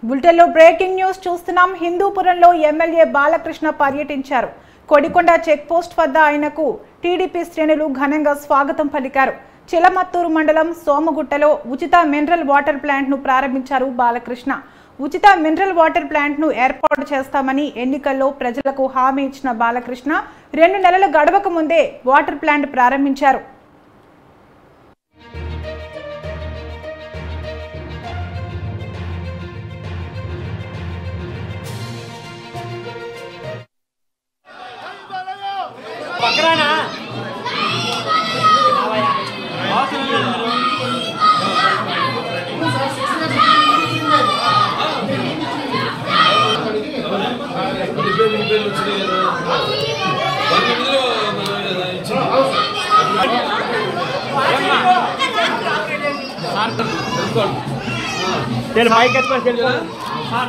బులెటిన్లో breaking news చూస్తున్నాం. హిందూపురంలో MLA Balakrishna పర్యటించారు. కొడికొండ చెక్ పోస్ట్ వద్ద ఆయనకు టీడీపీ శ్రేణులు ఘనంగా స్వాగతం పలికారు. చిలమత్తూరు మండలం సోమగుట్టలో ఉచిత మినరల్ వాటర్ ప్లాంట్ ను ప్రారంభించారు బాలకృష్ణ. ఉచిత మినరల్ వాటర్ ప్లాంట్ ను ఏర్పాటు చేస్తామని ఎన్నికల్లో ప్రజలకు హామీ ఇచ్చిన బాలకృష్ణ 2 నెలల గడవక ముందే వాటర్ ప్లాంట్ ప్రారంభించారు. चल माइक के पास चल हां